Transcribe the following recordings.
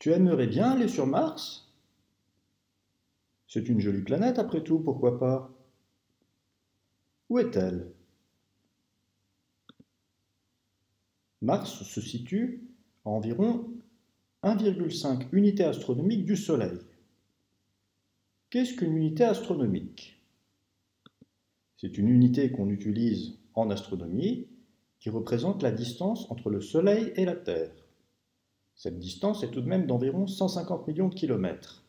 Tu aimerais bien aller sur Mars? C'est une jolie planète après tout, pourquoi pas? Où est-elle? Mars se situe à environ 1,5 unité astronomique du Soleil. Qu'est-ce qu'une unité astronomique? C'est une unité qu'on utilise en astronomie qui représente la distance entre le Soleil et la Terre. Cette distance est tout de même d'environ 150 millions de kilomètres.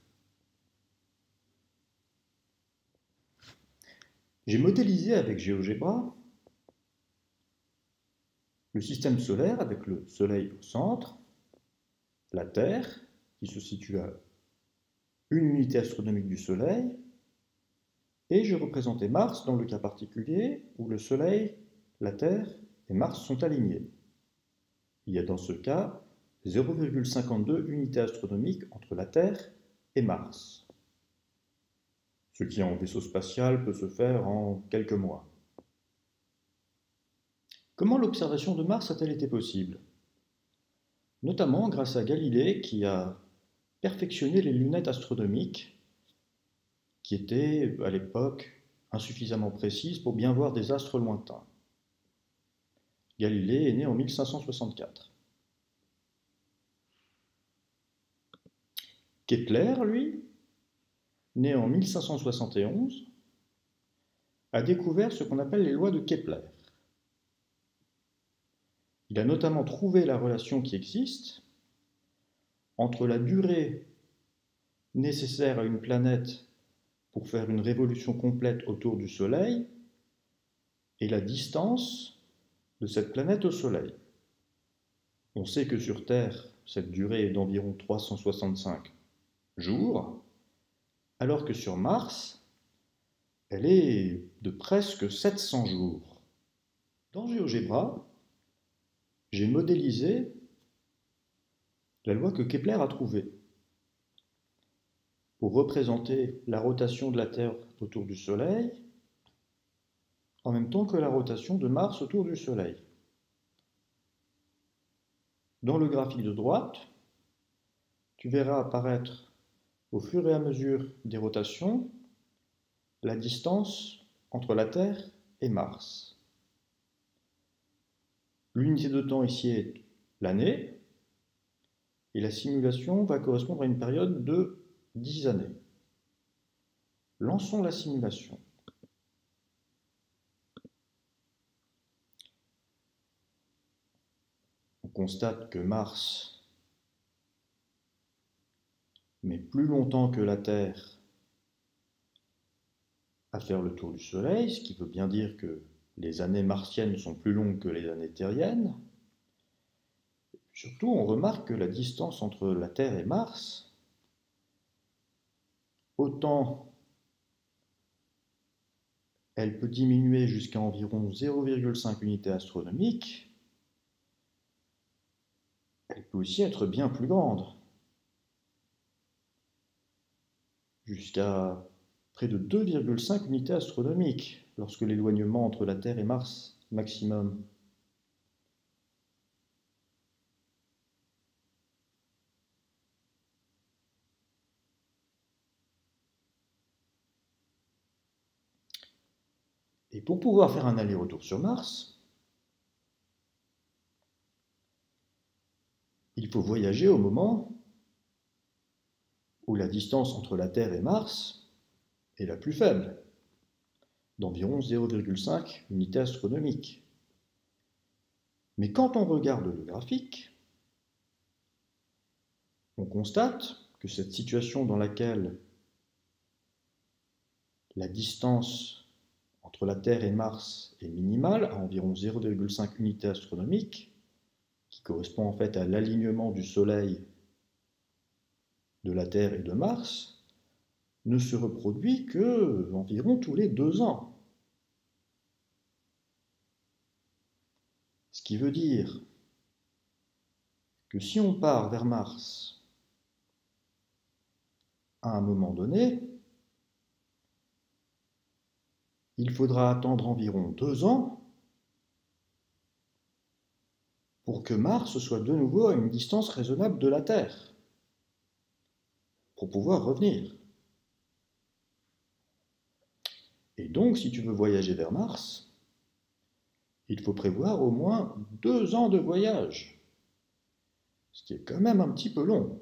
J'ai modélisé avec GeoGebra le système solaire avec le Soleil au centre, la Terre qui se situe à une unité astronomique du Soleil, et j'ai représenté Mars dans le cas particulier où le Soleil, la Terre et Mars sont alignés. Il y a dans ce cas 0,52 unités astronomiques entre la Terre et Mars. Ce qui en vaisseau spatial peut se faire en quelques mois. Comment l'observation de Mars a-t-elle été possible? Notamment grâce à Galilée qui a perfectionné les lunettes astronomiques qui étaient à l'époque insuffisamment précises pour bien voir des astres lointains. Galilée est né en 1564. Kepler, lui, né en 1571, a découvert ce qu'on appelle les lois de Kepler. Il a notamment trouvé la relation qui existe entre la durée nécessaire à une planète pour faire une révolution complète autour du Soleil et la distance de cette planète au Soleil. On sait que sur Terre, cette durée est d'environ 365 jours, alors que sur Mars, elle est de presque 700 jours. Dans GeoGebra, j'ai modélisé la loi que Kepler a trouvée pour représenter la rotation de la Terre autour du Soleil en même temps que la rotation de Mars autour du Soleil. Dans le graphique de droite, tu verras apparaître au fur et à mesure des rotations la distance entre la Terre et Mars. L'unité de temps ici est l'année, et la simulation va correspondre à une période de 10 années. Lançons la simulation. On constate que Mars met plus longtemps que la Terre à faire le tour du Soleil, ce qui veut bien dire que les années martiennes sont plus longues que les années terriennes. Surtout, on remarque que la distance entre la Terre et Mars, autant elle peut diminuer jusqu'à environ 0,5 unités astronomiques, elle peut aussi être bien plus grande, jusqu'à près de 2,5 unités astronomiques lorsque l'éloignement entre la Terre et Mars est maximum. Et pour pouvoir faire un aller-retour sur Mars, il faut voyager au moment où la distance entre la Terre et Mars est la plus faible, d'environ 0,5 unités astronomiques. Mais quand on regarde le graphique, on constate que cette situation dans laquelle la distance entre la Terre et Mars est minimale, à environ 0,5 unités astronomiques, qui correspond en fait à l'alignement du Soleil, de la Terre et de Mars, ne se reproduit que environ tous les 2 ans. Ce qui veut dire que si on part vers Mars à un moment donné, il faudra attendre environ 2 ans pour que Mars soit de nouveau à une distance raisonnable de la Terre. pour pouvoir revenir. Et donc, si tu veux voyager vers Mars, il faut prévoir au moins 2 ans de voyage, ce qui est quand même un petit peu long.